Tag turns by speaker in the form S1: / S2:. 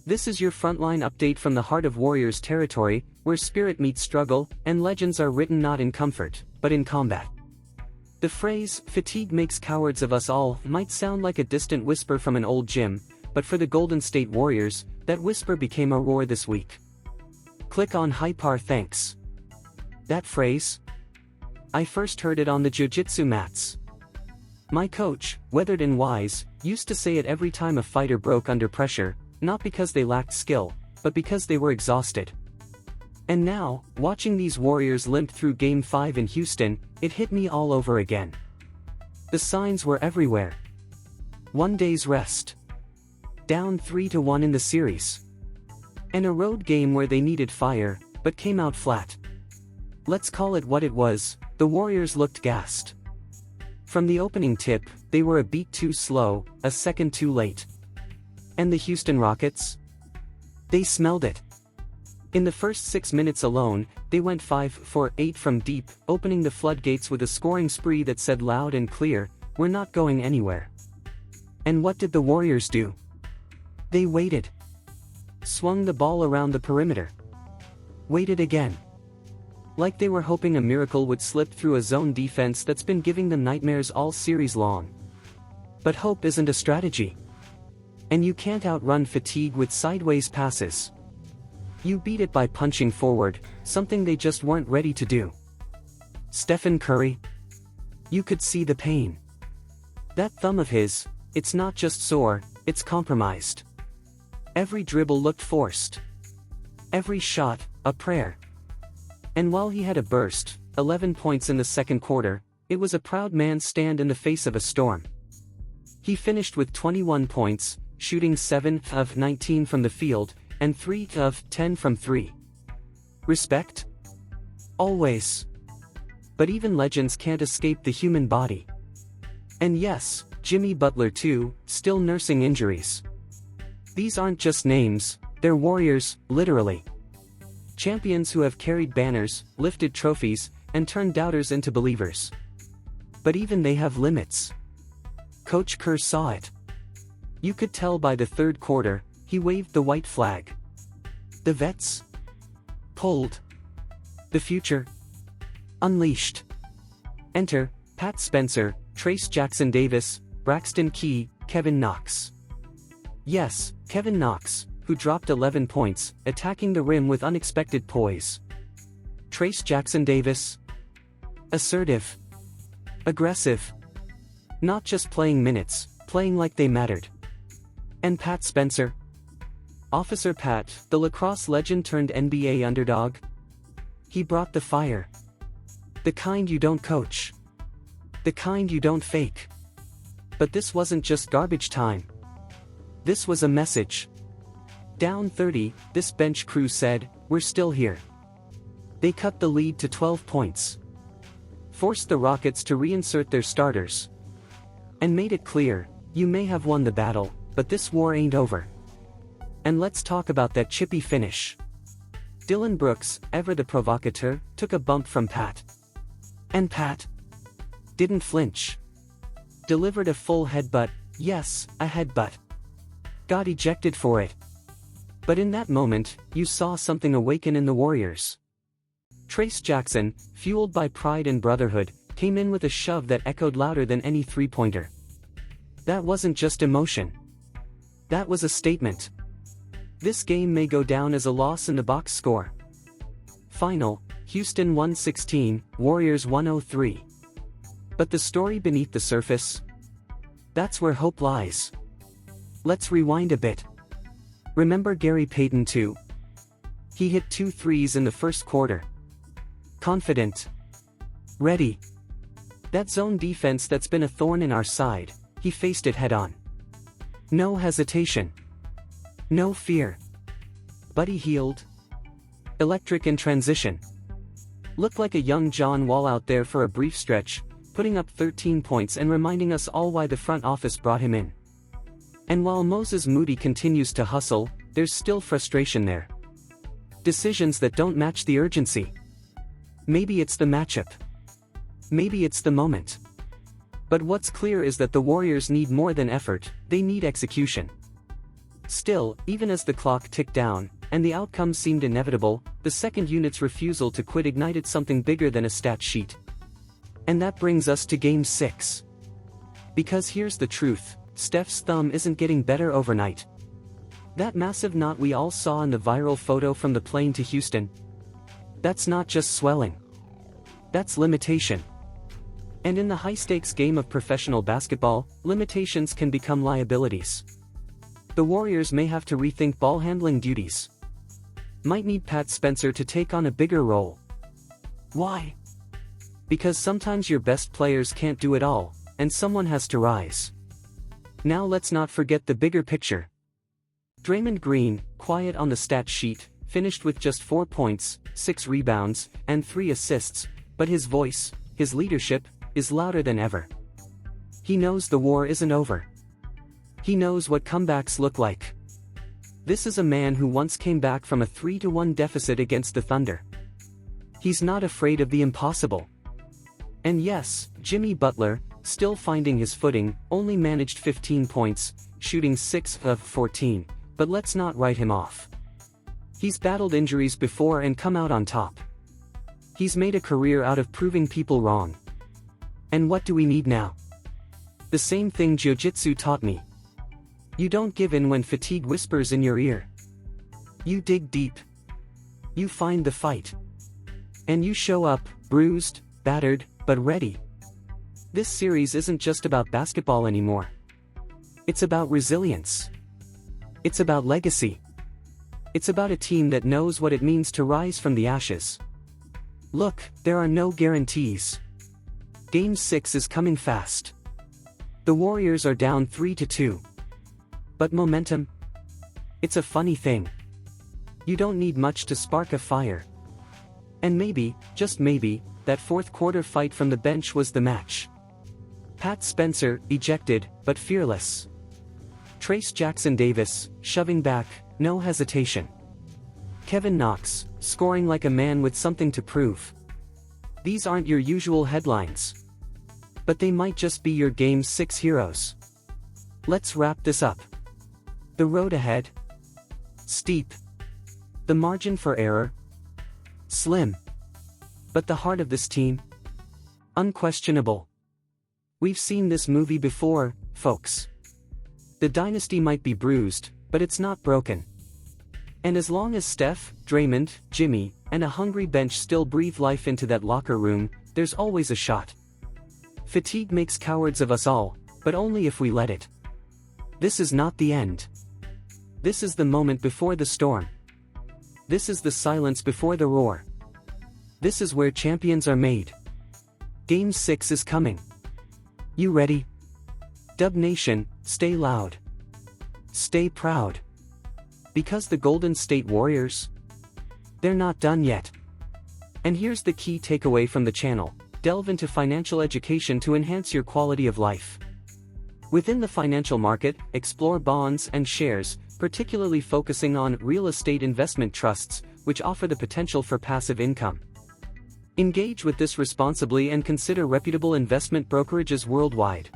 S1: This is your frontline update from the heart of Warriors territory, where spirit meets struggle, and legends are written not in comfort, but in combat. The phrase, "fatigue makes cowards of us all," might sound like a distant whisper from an old gym, but for the Golden State Warriors, that whisper became a roar this week. Click on Hypar. Thanks. That phrase? I first heard it on the jiu-jitsu mats. My coach, weathered and wise, used to say it every time a fighter broke under pressure, not because they lacked skill, but because they were exhausted. And now, watching these Warriors limp through Game 5 in Houston, it hit me all over again. The signs were everywhere. 1 day's rest. Down 3-1 in the series. And a road game where they needed fire, but came out flat. Let's call it what it was, the Warriors looked gassed. From the opening tip, they were a beat too slow, a second too late. And the Houston Rockets? They smelled it. In the first 6 minutes alone, they went 5 for 8 from deep, opening the floodgates with a scoring spree that said loud and clear, "We're not going anywhere." And what did the Warriors do? They waited. Swung the ball around the perimeter. Waited again. Like they were hoping a miracle would slip through a zone defense that's been giving them nightmares all series long. But hope isn't a strategy. And you can't outrun fatigue with sideways passes. You beat it by punching forward, something they just weren't ready to do. Stephen Curry? You could see the pain. That thumb of his, it's not just sore, it's compromised. Every dribble looked forced. Every shot, a prayer. And while he had a burst, 11 points in the second quarter, it was a proud man's stand in the face of a storm. He finished with 21 points, shooting 7 of 19 from the field, and 3 of 10 from 3. Respect? Always. But even legends can't escape the human body. And yes, Jimmy Butler too, still nursing injuries. These aren't just names, they're warriors, literally. Champions who have carried banners, lifted trophies, and turned doubters into believers. But even they have limits. Coach Kerr saw it. You could tell by the third quarter, he waved the white flag. The vets? Pulled. The future? Unleashed. Enter, Pat Spencer, Trace Jackson-Davis, Braxton Key, Kevin Knox. Yes, Kevin Knox, who dropped 11 points, attacking the rim with unexpected poise. Trace Jackson-Davis? Assertive. Aggressive. Not just playing minutes, playing like they mattered. And Pat Spencer? Officer Pat, the lacrosse legend turned NBA underdog? He brought the fire. The kind you don't coach. The kind you don't fake. But this wasn't just garbage time. This was a message. Down 30, this bench crew said, "We're still here." They cut the lead to 12 points. Forced the Rockets to reinsert their starters. And made it clear, you may have won the battle, but this war ain't over. And let's talk about that chippy finish. Dylan Brooks, ever the provocateur, took a bump from Pat. And Pat didn't flinch. Delivered a full headbutt, yes, a headbutt. Got ejected for it. But in that moment, you saw something awaken in the Warriors. Trace Jackson, fueled by pride and brotherhood, came in with a shove that echoed louder than any three-pointer. That wasn't just emotion. That was a statement. This game may go down as a loss in the box score. Final, Houston 116, Warriors 103. But the story beneath the surface? That's where hope lies. Let's rewind a bit. Remember Gary Payton too? He hit 2 threes in the first quarter. Confident. Ready. That zone defense that's been a thorn in our side, he faced it head-on. No hesitation. No fear. But he healed. Electric in transition. Looked like a young John Wall out there for a brief stretch, putting up 13 points and reminding us all why the front office brought him in. And while Moses Moody continues to hustle, there's still frustration there. Decisions that don't match the urgency. Maybe it's the matchup. Maybe it's the moment. But what's clear is that the Warriors need more than effort, they need execution. Still, even as the clock ticked down, and the outcome seemed inevitable, the second unit's refusal to quit ignited something bigger than a stat sheet. And that brings us to Game 6. Because here's the truth, Steph's thumb isn't getting better overnight. That massive knot we all saw in the viral photo from the plane to Houston, that's not just swelling. That's limitation. And in the high-stakes game of professional basketball, limitations can become liabilities. The Warriors may have to rethink ball-handling duties. Might need Pat Spencer to take on a bigger role. Why? Because sometimes your best players can't do it all, and someone has to rise. Now let's not forget the bigger picture. Draymond Green, quiet on the stat sheet, finished with just 4 points, 6 rebounds, and 3 assists, but his voice, his leadership, is louder than ever. He knows the war isn't over. He knows what comebacks look like. This is a man who once came back from a 3-1 deficit against the Thunder. He's not afraid of the impossible. And yes, Jimmy Butler, still finding his footing, only managed 15 points, shooting 6 of 14, but let's not write him off. He's battled injuries before and come out on top. He's made a career out of proving people wrong. And what do we need now? The same thing jiu-jitsu taught me. You don't give in when fatigue whispers in your ear. You dig deep. You find the fight. And you show up, bruised, battered, but ready. This series isn't just about basketball anymore. It's about resilience. It's about legacy. It's about a team that knows what it means to rise from the ashes. Look, there are no guarantees. Game 6 is coming fast. The Warriors are down 3-2. But momentum? It's a funny thing. You don't need much to spark a fire. And maybe, just maybe, that fourth quarter fight from the bench was the match. Pat Spencer, ejected, but fearless. Trace Jackson-Davis, shoving back, no hesitation. Kevin Knox, scoring like a man with something to prove. These aren't your usual headlines. But they might just be your Game 6 heroes. Let's wrap this up. The road ahead? Steep. The margin for error? Slim. But the heart of this team? Unquestionable. We've seen this movie before, folks. The dynasty might be bruised, but it's not broken. And as long as Steph, Draymond, Jimmy, and a hungry bench still breathe life into that locker room, there's always a shot. Fatigue makes cowards of us all, but only if we let it. This is not the end. This is the moment before the storm. This is the silence before the roar. This is where champions are made. Game 6 is coming. You ready? Dub Nation, stay loud. Stay proud. Because the Golden State Warriors? They're not done yet. And here's the key takeaway from the channel: delve into financial education to enhance your quality of life. Within the financial market, explore bonds and shares, particularly focusing on real estate investment trusts, which offer the potential for passive income. Engage with this responsibly and consider reputable investment brokerages worldwide.